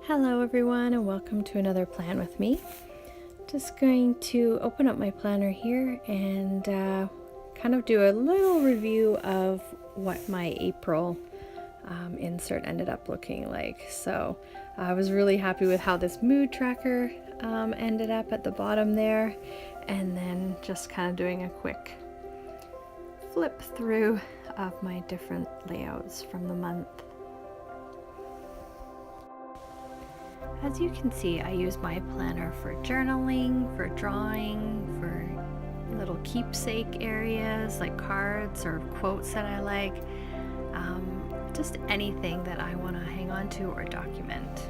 Hello everyone and welcome to another plan with me. Just going to open up my planner here and kind of do a little review of what my April insert ended up looking like. So I was really happy with how this mood tracker ended up at the bottom there, and then just kind of doing a quick flip through of my different layouts from the month. As you can see, I use my planner for journaling, for drawing, for little keepsake areas like cards or quotes that I like, just anything that I want to hang on to or document.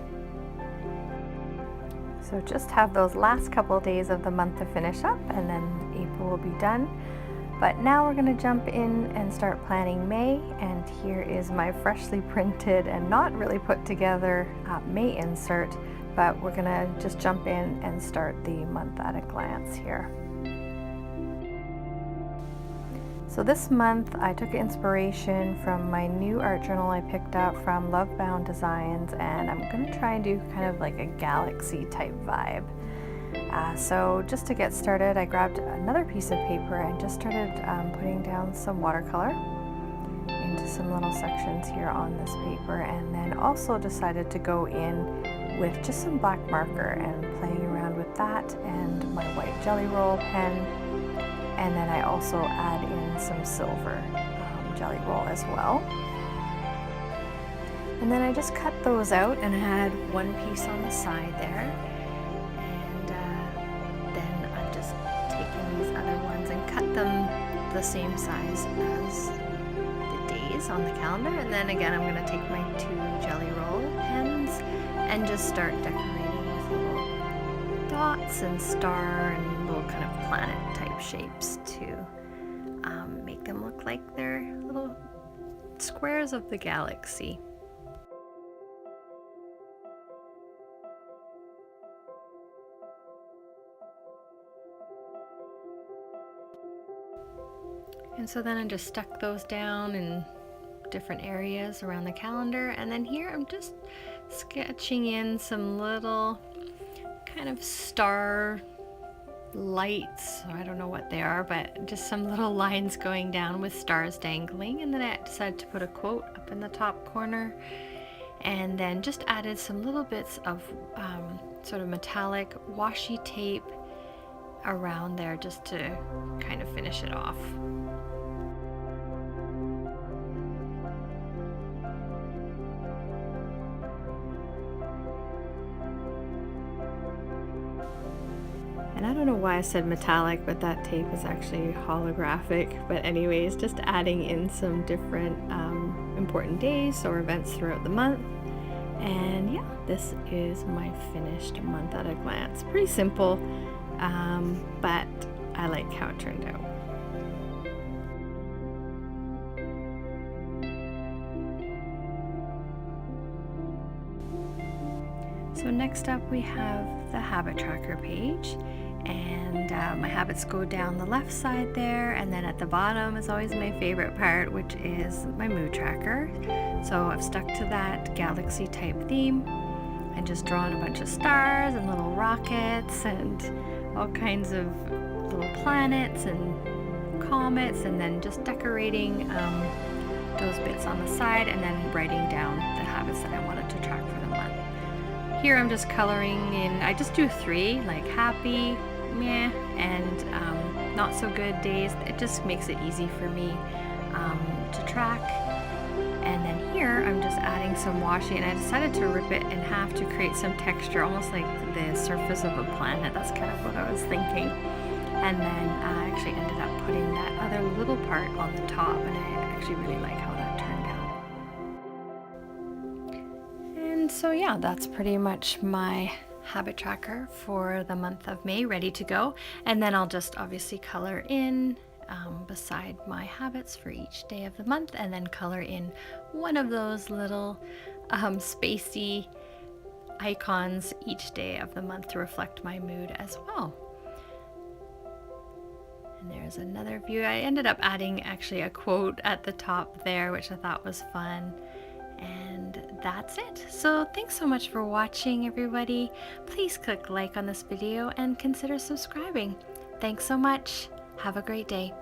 So just have those last couple of days of the month to finish up, and then April will be done. But now we're going to jump in and start planning May, and here is my freshly printed and not really put together May insert, but we're going to just jump in and start the month at a glance here. So this month I took inspiration from my new art journal I picked up from Love Bound Designs, and I'm going to try and do kind of like a galaxy type vibe. So just to get started, I grabbed another piece of paper and just started putting down some watercolor into some little sections here on this paper, and then also decided to go in with just some black marker and playing around with that and my white jelly roll pen, and then I also add in some silver jelly roll as well. And then I just cut those out and had one piece on the side there. Cut them the same size as the days on the calendar, and then again I'm going to take my two jelly roll pens and just start decorating with little dots and star and little kind of planet type shapes to make them look like they're little squares of the galaxy. And so then I just stuck those down in different areas around the calendar, and then here I'm just sketching in some little kind of star lights. I don't know what they are, but just some little lines going down with stars dangling. And then I decided to put a quote up in the top corner, and then just added some little bits of sort of metallic washi tape around there just to kind of finish it off. And I don't know why I said metallic, but that tape is actually holographic. But anyways, just adding in some different important days or events throughout the month. And yeah, this is my finished month at a glance. Pretty simple, but I like how it turned out. So next up we have the habit tracker page, and my habits go down the left side there, and then at the bottom is always my favorite part, which is my mood tracker. So I've stuck to that galaxy type theme and just drawn a bunch of stars and little rockets and all kinds of little planets and comets, and then just decorating those bits on the side, and then writing down the habits that I wanted to track for the month. Here I'm just coloring in, I just do 3, like happy, meh, and not so good days. It just makes it easy for me to track. And then here I'm just adding some washi, and I decided to rip it in half to create some texture, almost like the surface of a planet. That's kind of what I was thinking. And then I actually ended up putting that other little part on the top, and I actually really like how that turned out. So yeah, that's pretty much my habit tracker for the month of May ready to go. And then I'll just obviously color in beside my habits for each day of the month, and then color in one of those little spacey icons each day of the month to reflect my mood as well. And there's another view. I ended up adding actually a quote at the top there, which I thought was fun. And that's it. So thanks so much for watching, everybody. Please click like on this video and consider subscribing. Thanks so much. Have a great day.